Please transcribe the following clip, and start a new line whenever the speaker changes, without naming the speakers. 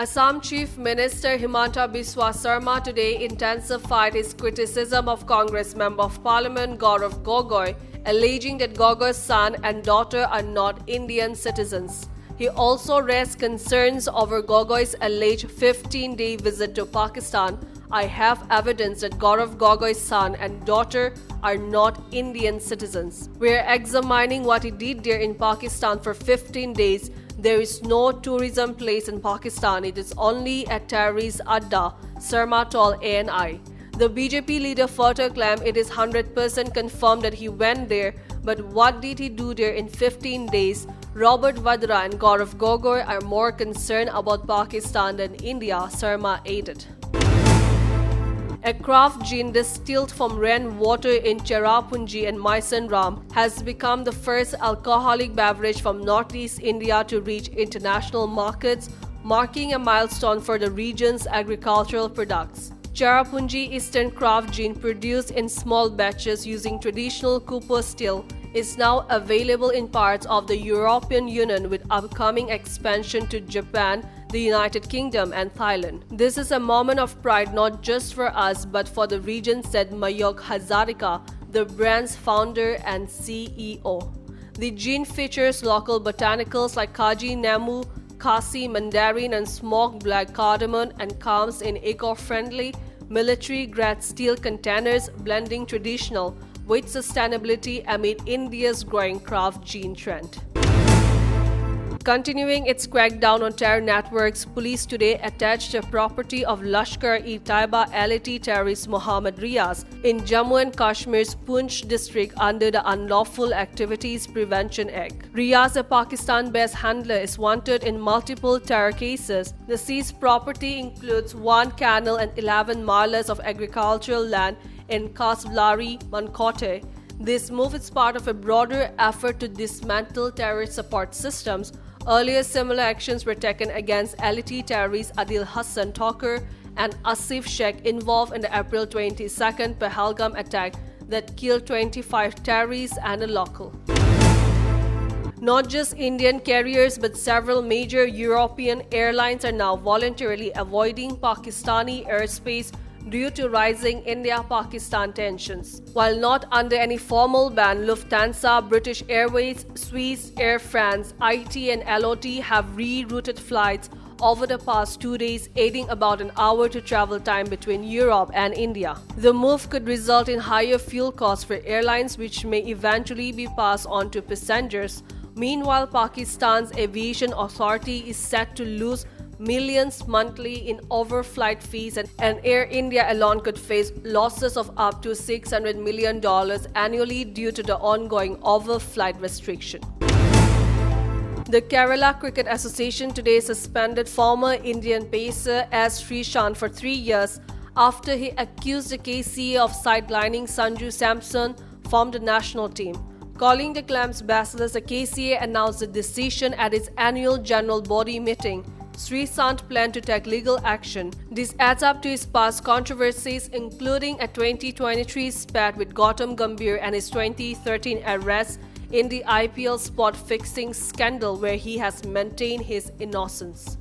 Assam Chief Minister Himanta Biswa Sarma today intensified his criticism of Congress Member of Parliament Gaurav Gogoi, alleging that Gogoi's son and daughter are not Indian citizens. He also raised concerns over Gogoi's alleged 15-day visit to Pakistan. I have evidence that Gaurav Gogoi's son and daughter are not Indian citizens. We are examining what he did there in Pakistan for 15 days. There is no tourism place in Pakistan. It is only a terrorist adda, Sarma told ANI. The BJP leader further claimed it is 100% confirmed that he went there, but what did he do there in 15 days? Robert Vadra and Gaurav Gogoi are more concerned about Pakistan than India, Sarma added. A craft gin distilled from rainwater in Cherrapunji and Mysore has become the first alcoholic beverage from northeast India to reach international markets, marking a milestone for the region's agricultural products. Cherrapunji Eastern Craft Gin, produced in small batches using traditional copper still, is now available in parts of the European Union with upcoming expansion to Japan, the United Kingdom and Thailand. This is a moment of pride not just for us but for the region, said Mayok Hazarika, the brand's founder and CEO. The gin features local botanicals like Kaji Namu, Kasi Mandarin and smoked black cardamom and comes in eco-friendly, military-grade steel containers, blending traditional with sustainability amid India's growing craft gin trend. Continuing its crackdown on terror networks, police today attached the property of Lashkar-e-Taiba LAT terrorist Mohammad Riaz in Jammu and Kashmir's Poonch district under the Unlawful Activities Prevention Act. Riaz, a Pakistan-based handler, is wanted in multiple terror cases. The seized property includes 1 canal and 11 marlas of agricultural land in Kasblari, Mankote. This move is part of a broader effort to dismantle terror support systems. Earlier, similar actions were taken against LAT terrorists Adil Hassan Thakur and Asif Sheikh, involved in the April 22nd Pahalgam attack that killed 25 terrorists and a local. Not just Indian carriers but several major European airlines are now voluntarily avoiding Pakistani airspace due to rising India-Pakistan tensions. While not under any formal ban, Lufthansa, British Airways, Swiss, Air France, IT and LOT have rerouted flights over the past 2 days, adding about an hour to travel time between Europe and India. The move could result in higher fuel costs for airlines, which may eventually be passed on to passengers. Meanwhile, Pakistan's aviation authority is set to lose millions monthly in overflight fees, and Air India alone could face losses of up to $600 million annually due to the ongoing overflight restriction. The Kerala Cricket Association today suspended former Indian pacer S. Srishant for 3 years after he accused the KCA of sidelining Sanju Samson from the national team. Calling the claims baseless, the KCA announced the decision at its annual general body meeting. Srishant planned to take legal action. This adds up to his past controversies, including a 2023 spat with Gautam Gambhir and his 2013 arrest in the IPL spot fixing scandal, where he has maintained his innocence.